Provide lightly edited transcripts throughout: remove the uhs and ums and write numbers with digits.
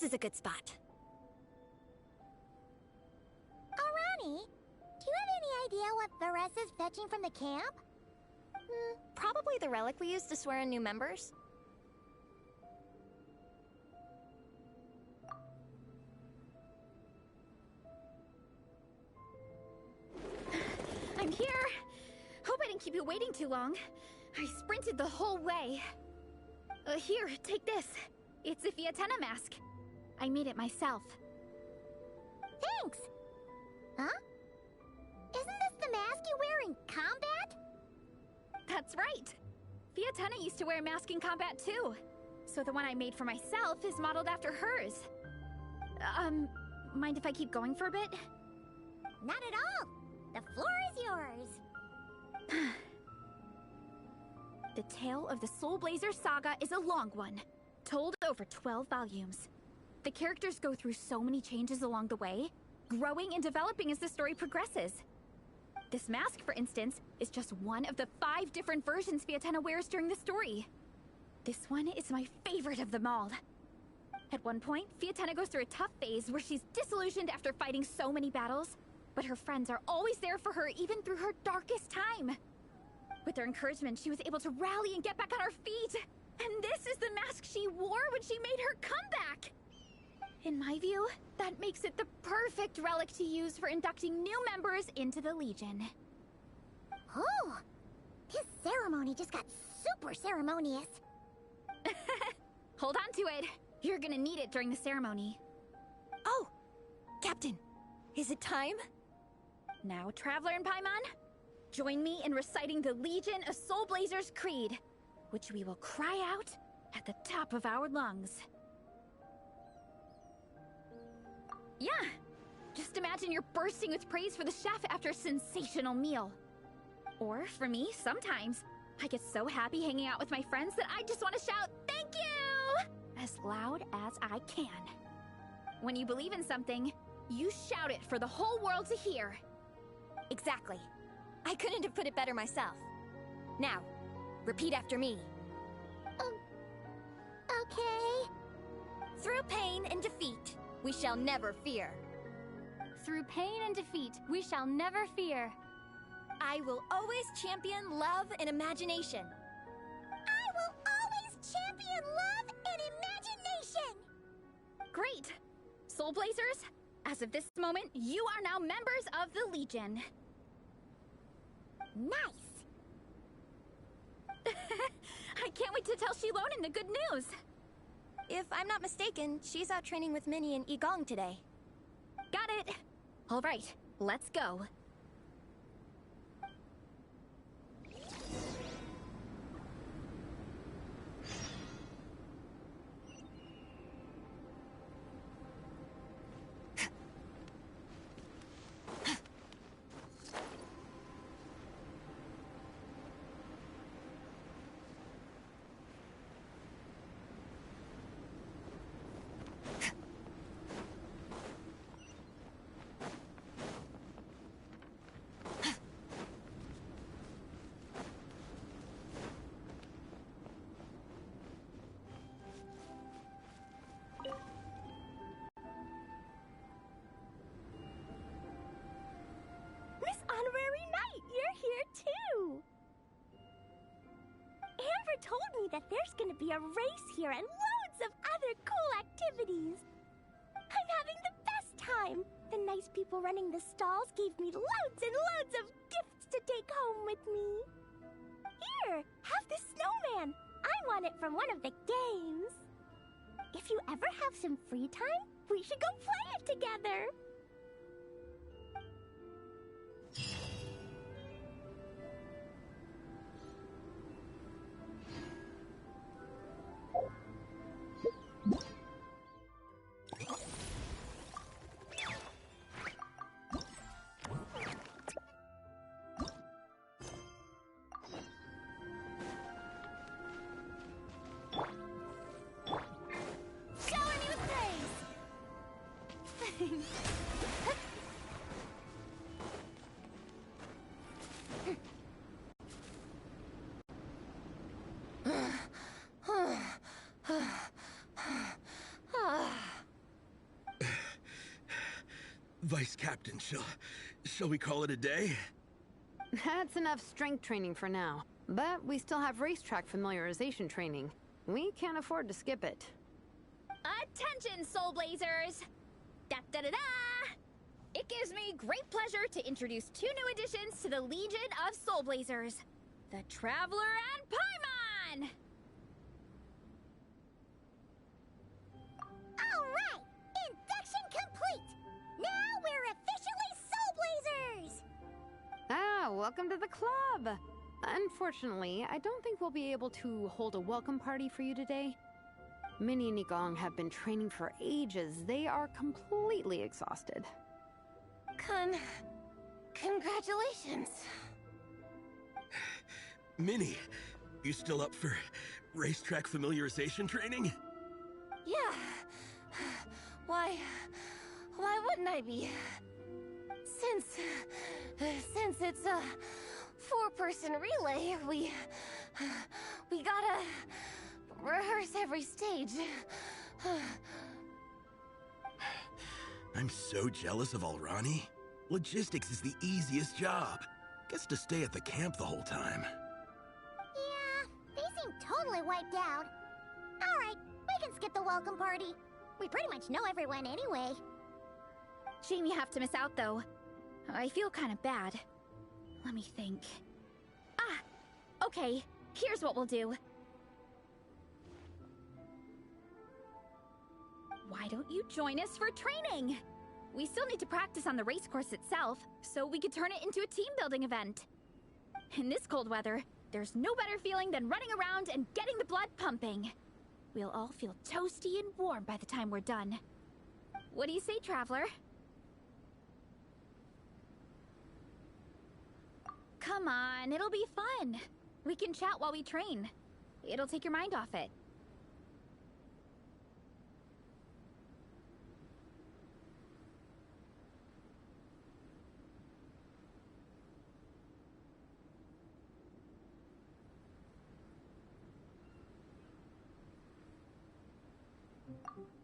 This is a good spot. Rani, do you have any idea what Varesa's fetching from the camp? Probably the relic we used to swear in new members. I'm here! Hope I didn't keep you waiting too long. I sprinted the whole way. Here, take this. It's a Fiatena mask. I made it myself. Thanks! Huh? Isn't this the mask you wear in combat? That's right! Fiatena used to wear a mask in combat too. So the one I made for myself is modeled after hers. Mind if I keep going for a bit? Not at all! The floor is yours! The tale of the Soul Blazer saga is a long one, told over 12 volumes. The characters go through so many changes along the way, growing and developing as the story progresses. This mask, for instance, is just one of the 5 different versions Fiatena wears during the story. This one is my favorite of them all. At one point, Fiatena goes through a tough phase where she's disillusioned after fighting so many battles, but her friends are always there for her even through her darkest time. With their encouragement, she was able to rally and get back on her feet. And this is the mask she wore when she made her comeback. In my view, that makes it the perfect relic to use for inducting new members into the Legion. Oh! This ceremony just got super ceremonious. Hold on to it. You're gonna need it during the ceremony. Oh! Captain, is it time? Now, Traveler and Paimon, join me in reciting the Legion of Soul Blazers Creed, which we will cry out at the top of our lungs. Yeah, just imagine you're bursting with praise for the chef after a sensational meal. Or, for me, sometimes, I get so happy hanging out with my friends that I just want to shout, "Thank you!" as loud as I can. When you believe in something, you shout it for the whole world to hear. Exactly. I couldn't have put it better myself. Now, repeat after me. Okay. Through pain and defeat, we shall never fear. Through pain and defeat, we shall never fear. I will always champion love and imagination. I will always champion love and imagination! Great! Soul Blazers, as of this moment, you are now members of the Legion. Nice! I can't wait to tell Shilonen the good news. If I'm not mistaken, she's out training with Minnie and Igong today. Got it! All right, let's go. Honorary Knight, you're here too! Amber told me that there's gonna be a race here and loads of other cool activities. I'm having the best time. The nice people running the stalls gave me loads and loads of gifts to take home with me. Here, have this snowman. I won it from one of the games. If you ever have some free time, we should go play it together. Shower me with praise! Vice Captain, shall we call it a day? That's enough strength training for now. But we still have racetrack familiarization training. We can't afford to skip it. Attention, Soul Blazers! Da-da-da-da! It gives me great pleasure to introduce 2 new additions to the Legion of Soul Blazers. The Traveler and Paimon! Alright! Induction complete! Now we're officially Soul Blazers! Ah, welcome to the club! Unfortunately, I don't think we'll be able to hold a welcome party for you today. Minnie and Nigong have been training for ages. They are completely exhausted. Congratulations. Minnie, you still up for racetrack familiarization training? Yeah. Why wouldn't I be? Since it's a 4-person relay, we gotta rehearse every stage. I'm so jealous of Alrani. Logistics is the easiest job. Gets to stay at the camp the whole time. Yeah, they seem totally wiped out. Alright, we can skip the welcome party. We pretty much know everyone anyway. Shame you have to miss out, though. I feel kind of bad. Let me think. Ah! Okay, here's what we'll do. Why don't you join us for training? We still need to practice on the race course itself, so we could turn it into a team-building event. In this cold weather, there's no better feeling than running around and getting the blood pumping. We'll all feel toasty and warm by the time we're done. What do you say, Traveler? Come on, it'll be fun. We can chat while we train. It'll take your mind off it.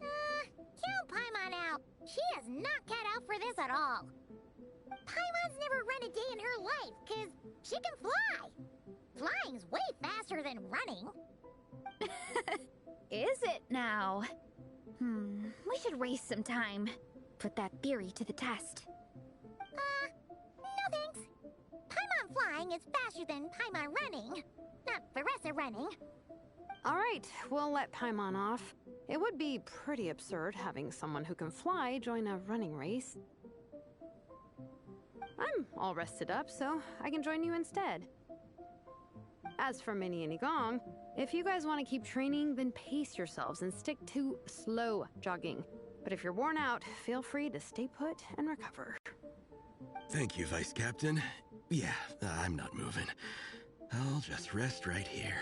Count Paimon out. She is not cut out for this at all. Paimon's never run a day in her life, 'cause she can fly. Flying's way faster than running. Is it now? We should race sometime. Put that theory to the test. No thanks. Paimon flying is faster than Paimon running. Not Veressa running. Alright, we'll let Paimon off. It would be pretty absurd having someone who can fly join a running race. I'm all rested up, so I can join you instead. As for Minnie and Nigong, if you guys want to keep training, then pace yourselves and stick to slow jogging. But if you're worn out, feel free to stay put and recover. Thank you, Vice Captain. Yeah, I'm not moving. I'll just rest right here.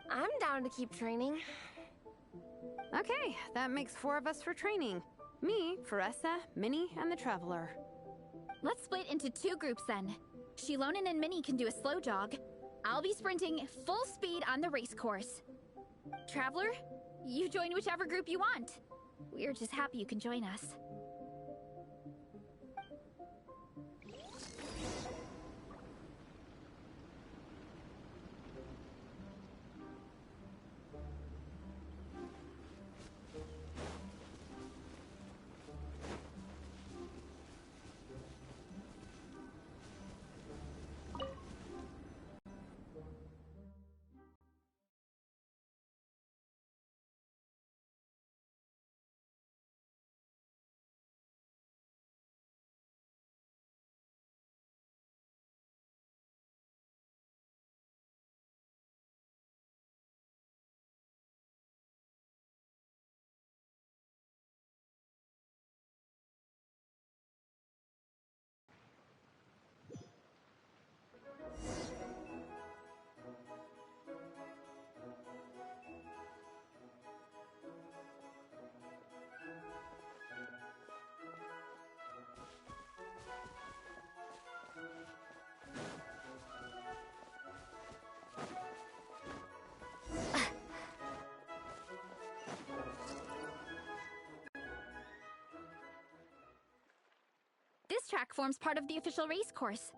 I'm down to keep training. Okay, that makes 4 of us for training. Me, Veressa, Minnie, and the Traveler. Let's split into 2 groups then. Shilonen and Minnie can do a slow jog. I'll be sprinting full speed on the race course. Traveler, you join whichever group you want. We're just happy you can join us. racetrack forms part of the official race course.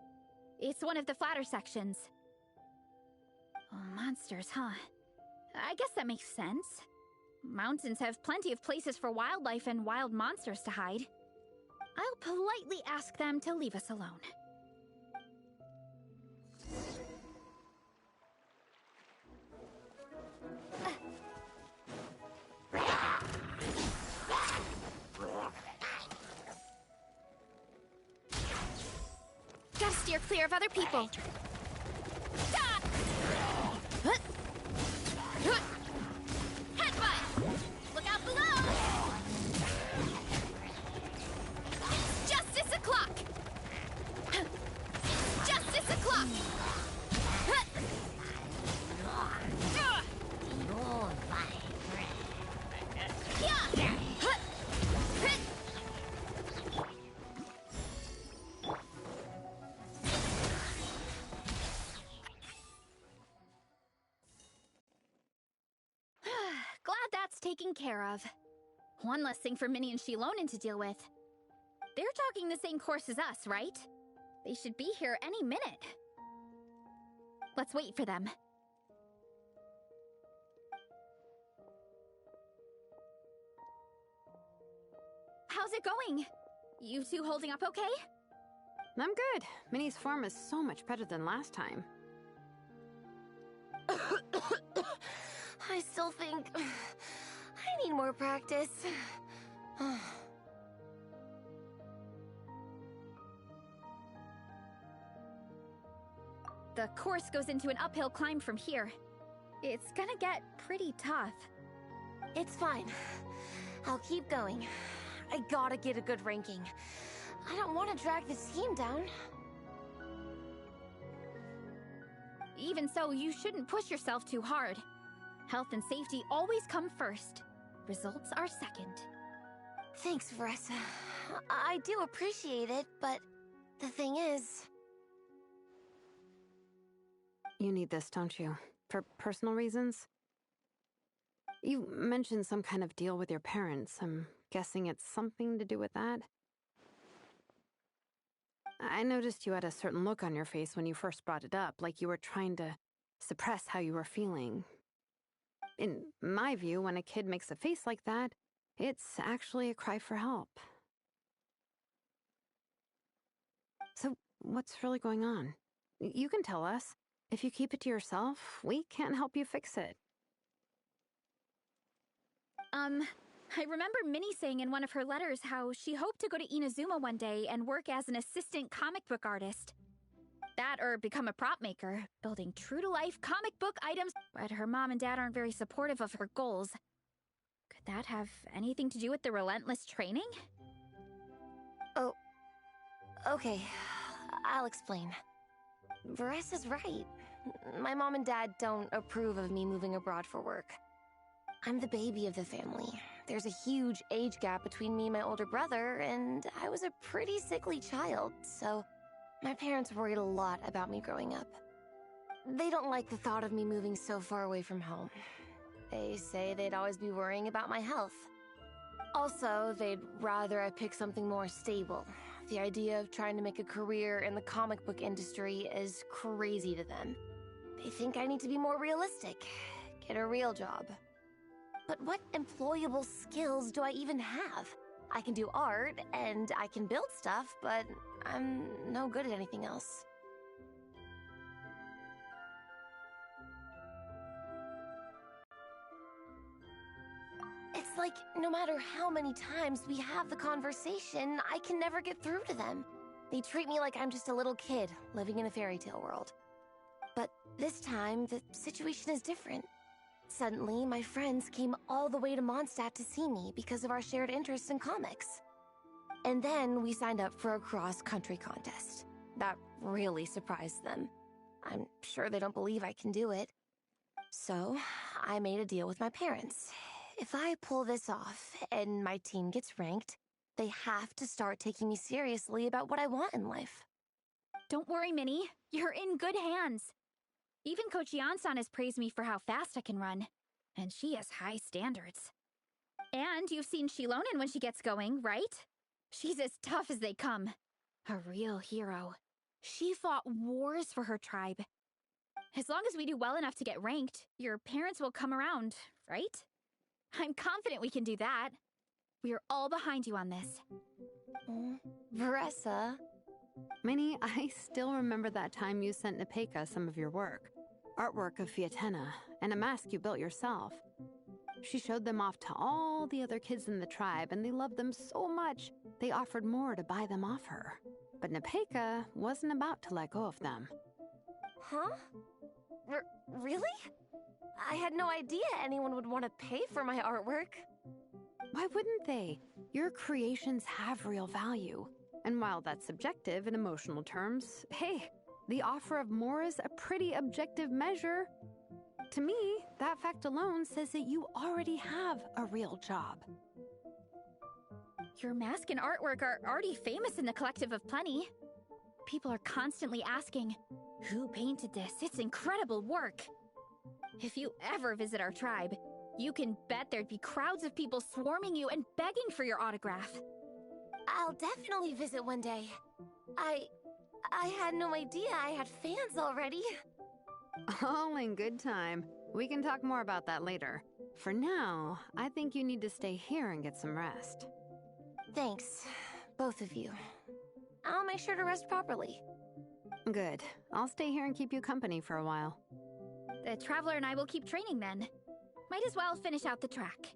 It's one of the flatter sections. Oh, monsters, huh? I guess that makes sense. Mountains have plenty of places for wildlife and wild monsters to hide. I'll politely ask them to leave us alone. Gotta steer clear of other people. Ah! Headbutt! Look out below! It's justice o'clock! Justice o'clock! Glad that's taken care of. One less thing for Minnie and Shilonen to deal with. They're jogging the same course as us, right? They should be here any minute. Let's wait for them. How's it going? You two holding up okay? I'm good. Minnie's form is so much better than last time. I still think I need more practice. The course goes into an uphill climb from here. It's gonna get pretty tough. It's fine. I'll keep going. I gotta get a good ranking. I don't want to drag this team down. Even so, you shouldn't push yourself too hard. Health and safety always come first. Results are second. Thanks, Veressa. I do appreciate it, but the thing is... You need this, don't you? For personal reasons? You mentioned some kind of deal with your parents. I'm guessing it's something to do with that? I noticed you had a certain look on your face when you first brought it up, like you were trying to suppress how you were feeling. In my view, when a kid makes a face like that, it's actually a cry for help. So, what's really going on? You can tell us. If you keep it to yourself, we can't help you fix it. I remember Minnie saying in one of her letters how she hoped to go to Inazuma one day and work as an assistant comic book artist. That or become a prop maker, building true-to-life comic book items, but her mom and dad aren't very supportive of her goals. Could that have anything to do with the relentless training? Oh, okay. I'll explain. Veressa's right. My mom and dad don't approve of me moving abroad for work. I'm the baby of the family. There's a huge age gap between me and my older brother, and I was a pretty sickly child, so my parents worried a lot about me growing up. They don't like the thought of me moving so far away from home. They say they'd always be worrying about my health. Also, they'd rather I pick something more stable. The idea of trying to make a career in the comic book industry is crazy to them. They think I need to be more realistic, get a real job. But what employable skills do I even have? I can do art, and I can build stuff, but I'm no good at anything else. It's like, no matter how many times we have the conversation, I can never get through to them. They treat me like I'm just a little kid living in a fairy tale world. But this time, the situation is different. Suddenly, my friends came all the way to Mondstadt to see me because of our shared interest in comics. And then we signed up for a cross-country contest. That really surprised them. I'm sure they don't believe I can do it. So, I made a deal with my parents. If I pull this off and my team gets ranked, they have to start taking me seriously about what I want in life. Don't worry, Minnie. You're in good hands. Even Coach Jansan has praised me for how fast I can run. And she has high standards. And you've seen Shilonen when she gets going, right? She's as tough as they come. A real hero. She fought wars for her tribe. As long as we do well enough to get ranked, your parents will come around, right? I'm confident we can do that. We are all behind you on this. Veressa. Minnie, I still remember that time you sent Nepeka some of your work. Artwork of Fiatena, and a mask you built yourself. She showed them off to all the other kids in the tribe, and they loved them so much, they offered more to buy them off her. But Nepeka wasn't about to let go of them. Huh? Really? I had no idea anyone would want to pay for my artwork. Why wouldn't they? Your creations have real value. And while that's subjective in emotional terms, hey, the offer of more is a pretty objective measure. To me, that fact alone says that you already have a real job. Your mask and artwork are already famous in the Collective of Plenty. People are constantly asking, who painted this? It's incredible work. If you ever visit our tribe, you can bet there'd be crowds of people swarming you and begging for your autograph. I'll definitely visit one day. I had no idea I had fans already. All in good time. We can talk more about that later. For now, I think you need to stay here and get some rest. Thanks, both of you. I'll make sure to rest properly. Good. I'll stay here and keep you company for a while. The Traveler and I will keep training then. Might as well finish out the track.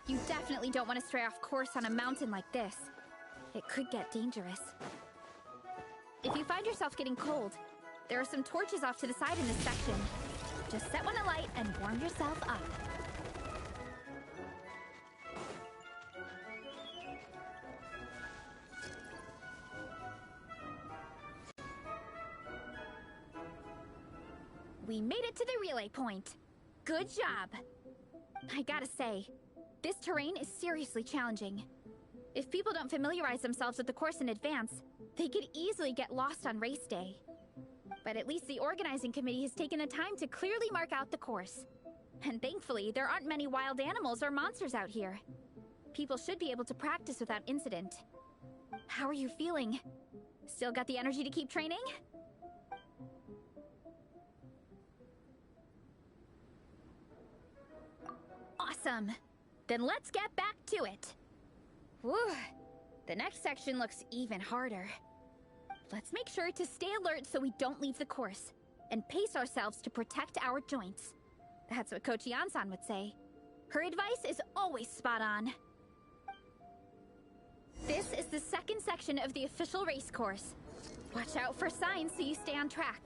You definitely don't want to stray off course on a mountain like this. It could get dangerous. If you find yourself getting cold, there are some torches off to the side in this section. Just set one alight and warm yourself up. We made it to the relay point. Good job. I gotta say, this terrain is seriously challenging. If people don't familiarize themselves with the course in advance, they could easily get lost on race day. But at least the organizing committee has taken the time to clearly mark out the course. And thankfully, there aren't many wild animals or monsters out here. People should be able to practice without incident. How are you feeling? Still got the energy to keep training? Awesome! Then let's get back to it! Whew! The next section looks even harder. Let's make sure to stay alert so we don't leave the course, and pace ourselves to protect our joints. That's what Coach Yansan would say. Her advice is always spot on. This is the second section of the official race course. Watch out for signs so you stay on track.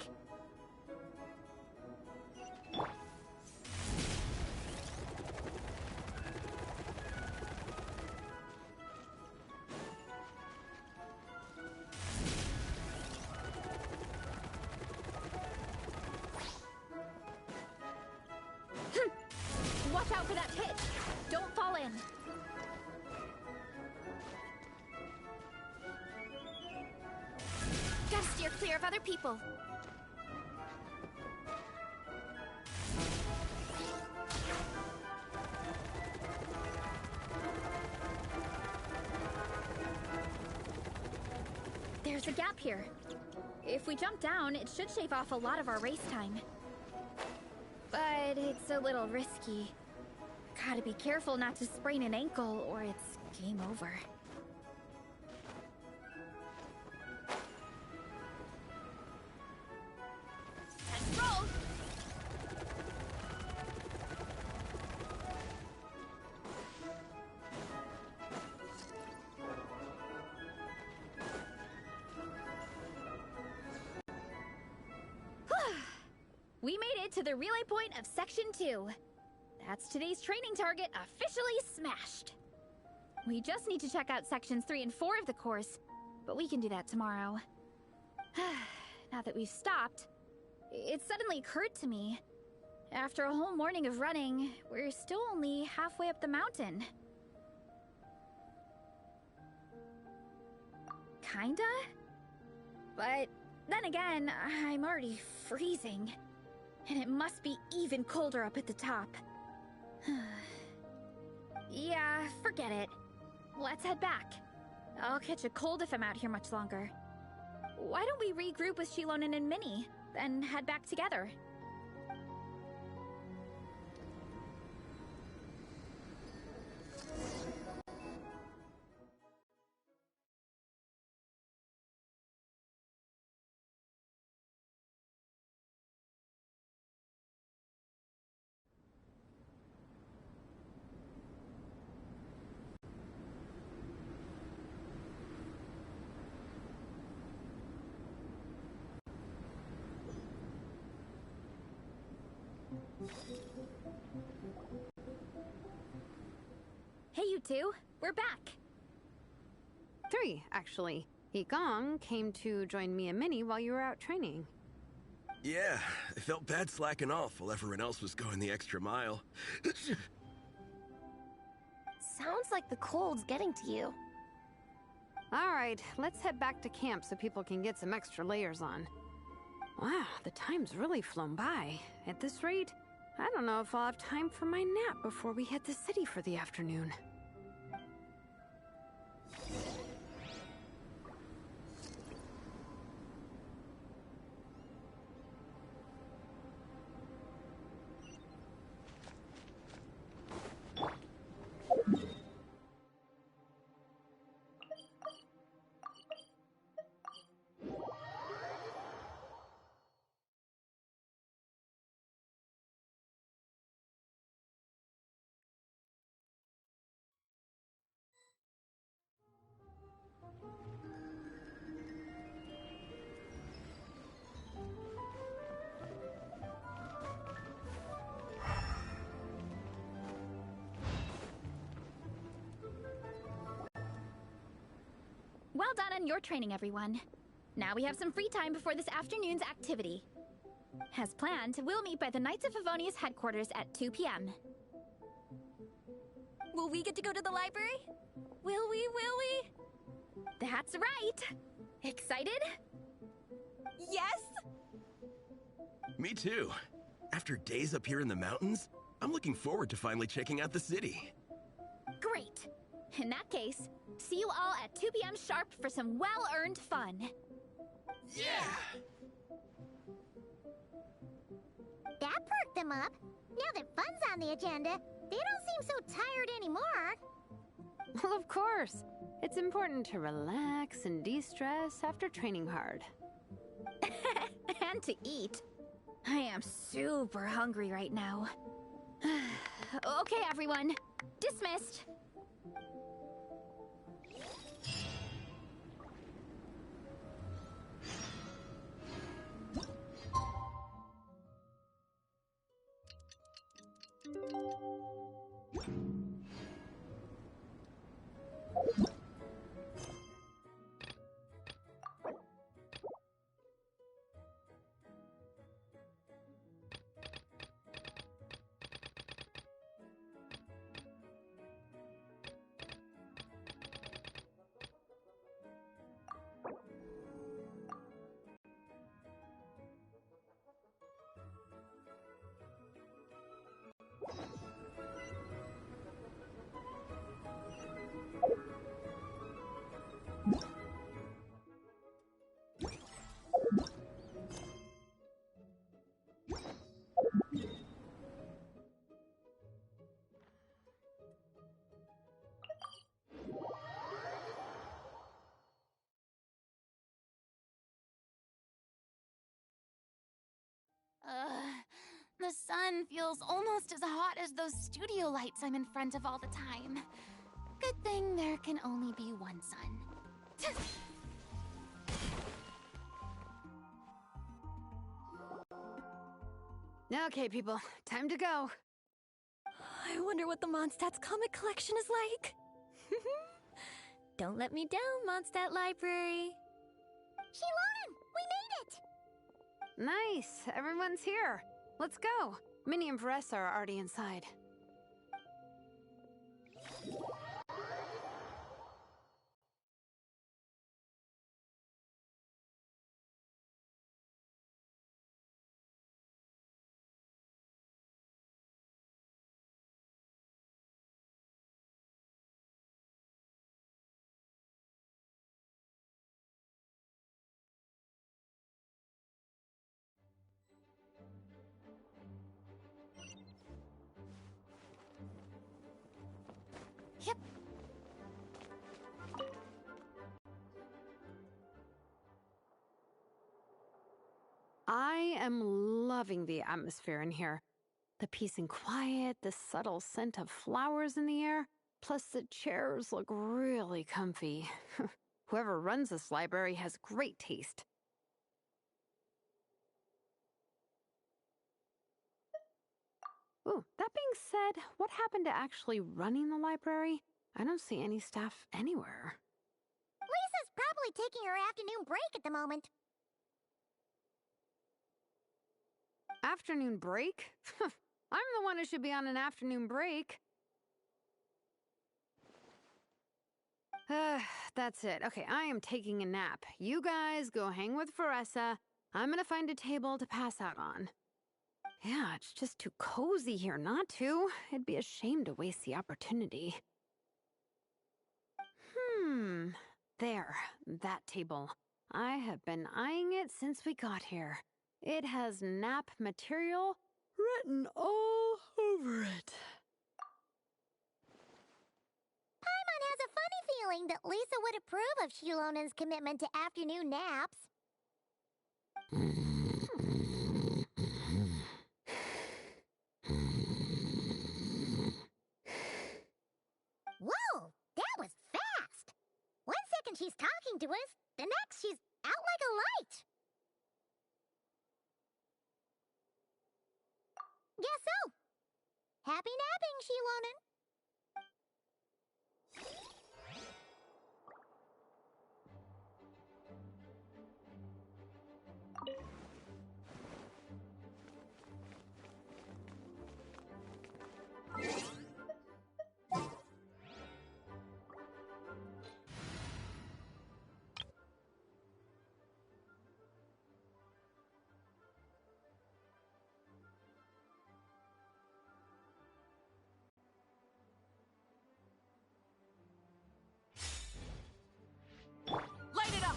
Watch out for that pitch! Don't fall in! Gotta steer clear of other people! There's a gap here. If we jump down, it should shave off a lot of our race time. But it's a little risky. Gotta be careful not to sprain an ankle, or it's game over. Let's roll! We made it to the relay point of Section 2. That's today's training target officially smashed. We just need to check out Sections 3 and 4 of the course, but we can do that tomorrow. Now that we've stopped, it suddenly occurred to me. After a whole morning of running, we're still only halfway up the mountain. kinda. But then again, I'm already freezing. And it must be even colder up at the top. Yeah, forget it. Let's head back. I'll catch a cold if I'm out here much longer. Why don't we regroup with Shilonen and Minnie, then head back together? Hey, you two. We're back. 3, actually. Gong came to join me and Minnie while you were out training. Yeah, I felt bad slacking off while everyone else was going the extra mile. Sounds like the cold's getting to you. Alright, let's head back to camp so people can get some extra layers on. Wow, the time's really flown by. At this rate, I don't know if I'll have time for my nap before we hit the city for the afternoon. Well done on your training, everyone. Now we have some free time before this afternoon's activity. As planned, we'll meet by the Knights of Favonius headquarters at 2 p.m. Will we get to go to the library? Will we? That's right! Excited? Yes! Me too. After days up here in the mountains, I'm looking forward to finally checking out the city. Great! In that case, see you all at 2 p.m. sharp for some well-earned fun. Yeah! That perked them up. Now that fun's on the agenda, they don't seem so tired anymore. Well, of course. It's important to relax and de-stress after training hard. And to eat. I am super hungry right now. Okay, everyone. Dismissed. The sun feels almost as hot as those studio lights I'm in front of all the time. Good thing there can only be one sun. Okay, people, time to go. I wonder what the Mondstadt's comic collection is like. Don't let me down, Mondstadt Library. Shilonen, we made it! Nice, everyone's here. Let's go. Minnie and Varessa are already inside. I am loving the atmosphere in here. The peace and quiet, the subtle scent of flowers in the air, plus the chairs look really comfy. Whoever runs this library has great taste. Ooh, that being said, what happened to actually running the library? I don't see any staff anywhere. Lisa's probably taking her afternoon break at the moment. Afternoon break? I'm the one who should be on an afternoon break. That's it. Okay, I am taking a nap. You guys go hang with Faressa. I'm gonna find a table to pass out on. Yeah, it's just too cozy here not to. It'd be a shame to waste the opportunity. There, that table. I have been eyeing it since we got here. It has nap material written all over it. Paimon has a funny feeling that Lisa would approve of Shilonen's commitment to afternoon naps. Whoa, that was fast! 1 second she's talking to us, the next she's out like a light. Guess so. Happy napping, Shilonen. Light it up!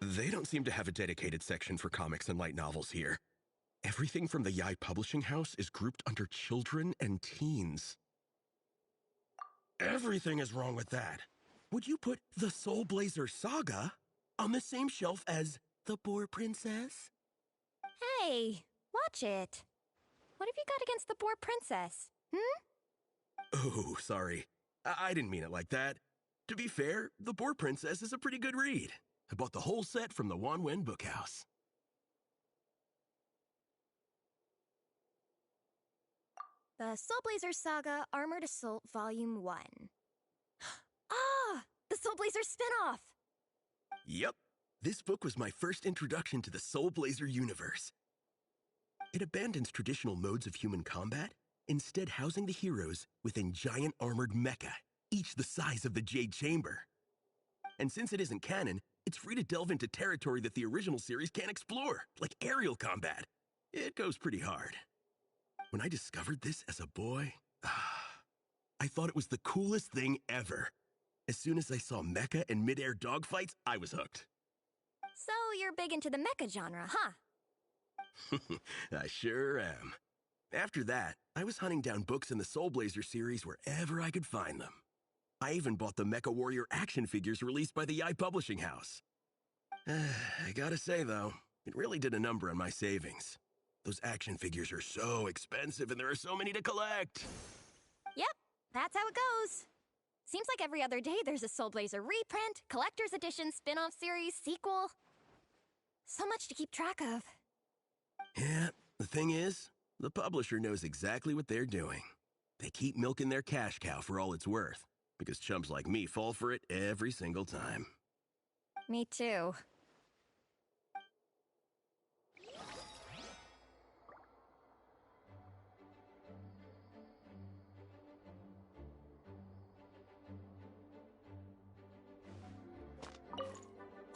They don't seem to have a dedicated section for comics and light novels here. Everything from the II Publishing House is grouped under children and teens. Everything is wrong with that. Would you put the Soul Blazer Saga on the same shelf as The Boar Princess? Hey, watch it. What have you got against the Boar Princess? Oh, sorry. I didn't mean it like that. To be fair, The Boar Princess is a pretty good read. I bought the whole set from the Wanwen Bookhouse. The Soul Blazer Saga Armored Assault Volume 1. Ah! The Soul Blazer spinoff! Yep. This book was my first introduction to the Soul Blazer universe. It abandons traditional modes of human combat, instead housing the heroes within giant armored mecha, each the size of the Jade Chamber. And since it isn't canon, it's free to delve into territory that the original series can't explore, like aerial combat. It goes pretty hard. When I discovered this as a boy, I thought it was the coolest thing ever. As soon as I saw mecha and mid-air dogfights, I was hooked. So you're big into the mecha genre, huh? I sure am. After that, I was hunting down books in the Soul Blazer series wherever I could find them. I even bought the Mecha Warrior action figures released by the II Publishing House. I gotta say, though, it really did a number on my savings. Those action figures are so expensive and there are so many to collect. Yep, that's how it goes. Seems like every other day there's a Soul Blazer reprint, collector's edition, spin-off series, sequel. So much to keep track of. Yeah, the thing is, the publisher knows exactly what they're doing. They keep milking their cash cow for all it's worth, because chumps like me fall for it every single time. Me too.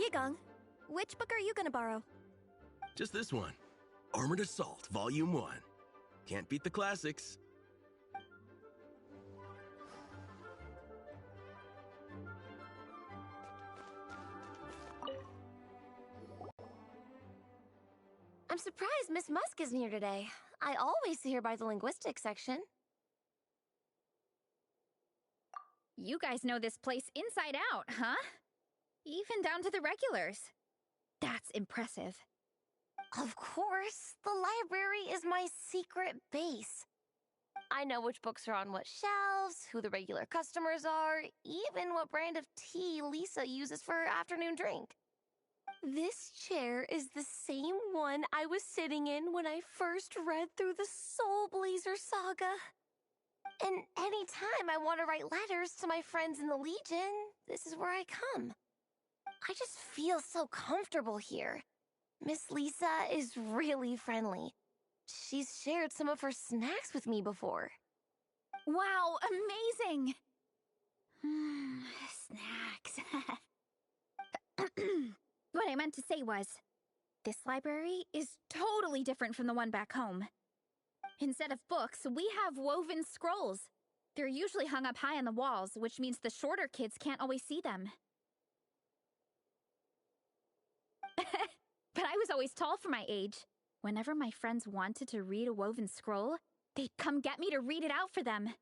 Yigong, which book are you gonna borrow? Just this one. Armored Assault, Volume 1. Can't beat the classics. I'm surprised Miss Musk isn't here today. I always see her by the linguistics section. You guys know this place inside out, huh? even down to the regulars. That's impressive. Of course, the library is my secret base. I know which books are on what shelves, who the regular customers are, even what brand of tea Lisa uses for her afternoon drink. This chair is the same one I was sitting in when I first read through the Soul Blazer saga. And anytime I want to write letters to my friends in the Legion, this is where I come. I just feel so comfortable here. Miss Lisa is really friendly. She's shared some of her snacks with me before. Wow, amazing! Snacks. What I meant to say was, this library is totally different from the one back home. Instead of books, we have woven scrolls. They're usually hung up high on the walls, which means the shorter kids can't always see them. But I was always tall for my age. Whenever my friends wanted to read a woven scroll, they'd come get me to read it out for them.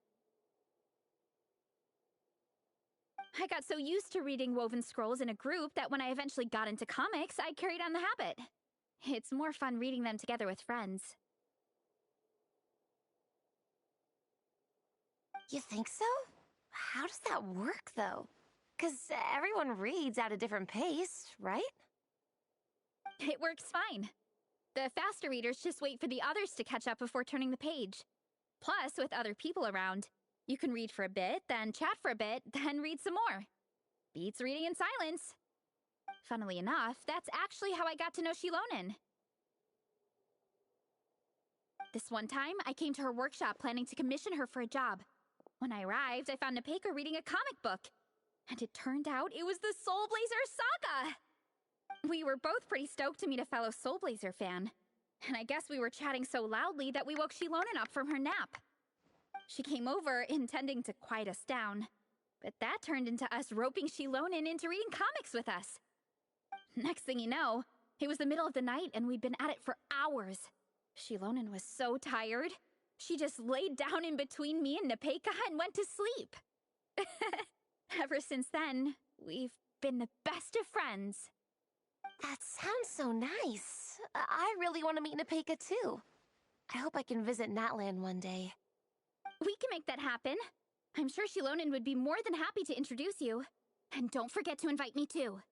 I got so used to reading woven scrolls in a group that when I eventually got into comics, I carried on the habit. It's more fun reading them together with friends. You think so? How does that work, though? 'Cause everyone reads at a different pace, right? It works fine. The faster readers just wait for the others to catch up before turning the page. Plus, with other people around, you can read for a bit, then chat for a bit, then read some more. Beats reading in silence. Funnily enough, that's actually how I got to know Shilonen. This one time, I came to her workshop planning to commission her for a job. When I arrived, I found Nepeka reading a comic book. And it turned out it was the Soul Blazer saga! We were both pretty stoked to meet a fellow Soul Blazer fan. And I guess we were chatting so loudly that we woke Shilonen up from her nap. She came over, intending to quiet us down. But that turned into us roping Shilonen into reading comics with us. Next thing you know, it was the middle of the night and we'd been at it for hours. Shilonen was so tired, she just laid down in between me and Nepeka and went to sleep. Ever since then, we've been the best of friends. That sounds so nice. I really want to meet Nepeka, too. I hope I can visit Natland one day. We can make that happen. I'm sure Shilonen would be more than happy to introduce you. And don't forget to invite me, too.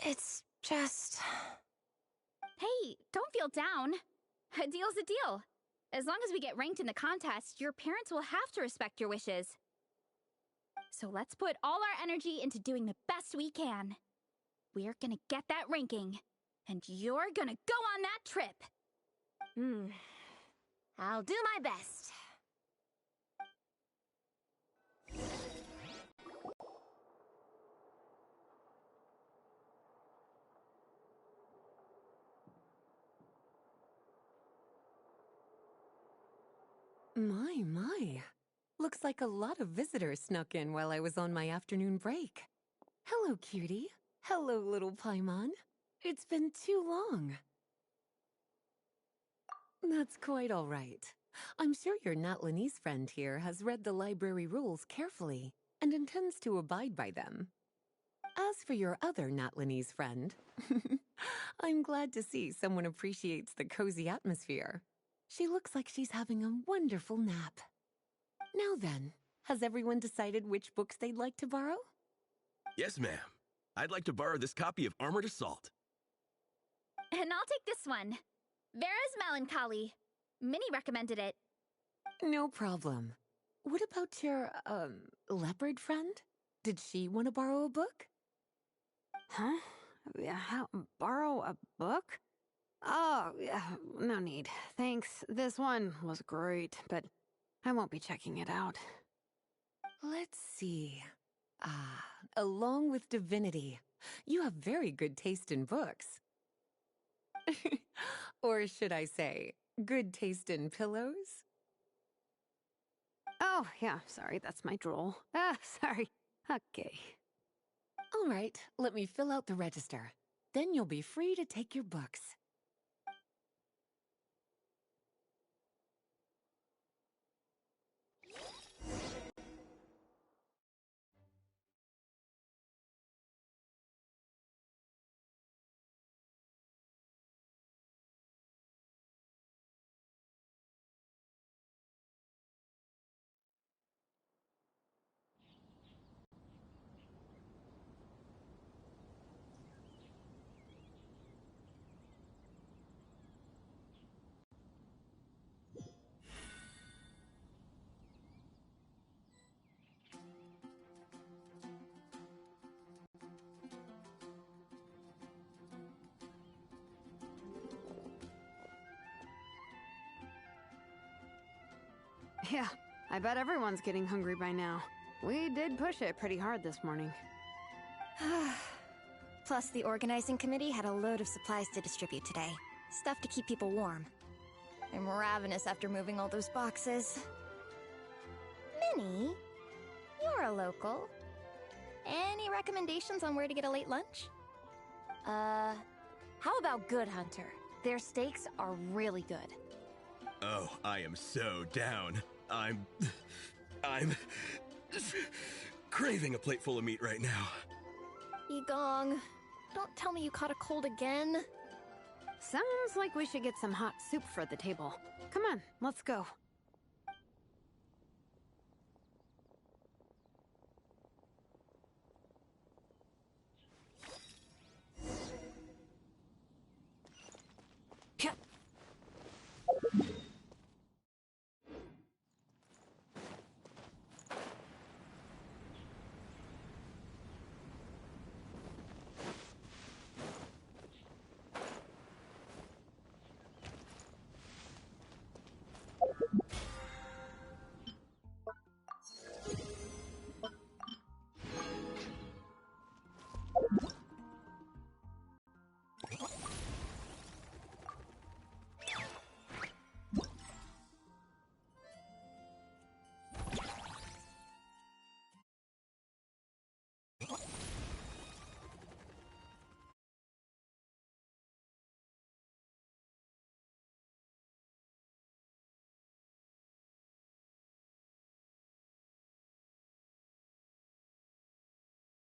It's just... Hey, don't feel down. A deal's a deal. As long as we get ranked in the contest, your parents will have to respect your wishes. So let's put all our energy into doing the best we can. We're gonna get that ranking, and you're gonna go on that trip. I'll do my best. My. Looks like a lot of visitors snuck in while I was on my afternoon break. Hello, cutie. Hello, little Paimon. It's been too long. That's quite all right. I'm sure your Natlanese friend here has read the library rules carefully and intends to abide by them. As for your other Natlanese friend, I'm glad to see someone appreciates the cozy atmosphere. She looks like she's having a wonderful nap. Now then, has everyone decided which books they'd like to borrow? Yes, ma'am. I'd like to borrow this copy of Armored Assault. And I'll take this one. Vera's Melancholy. Minnie recommended it. No problem. What about your, leopard friend? Did she want to borrow a book? Huh? Borrow a book? Oh, yeah, no need. Thanks. This one was great, but I won't be checking it out. Let's see. Along with Divinity. You have very good taste in books. Or should I say, good taste in pillows? Oh, yeah, sorry, that's my drool. Sorry. Okay. All right, let me fill out the register. Then you'll be free to take your books. Yeah, I bet everyone's getting hungry by now. We did push it pretty hard this morning. Plus, the organizing committee had a load of supplies to distribute today. Stuff to keep people warm. I'm ravenous after moving all those boxes. Minnie, you're a local. Any recommendations on where to get a late lunch? How about Good Hunter? Their steaks are really good. Oh, I am so down. I'm craving a plate full of meat right now. Yigong, don't tell me you caught a cold again. Sounds like we should get some hot soup for the table. Come on, let's go.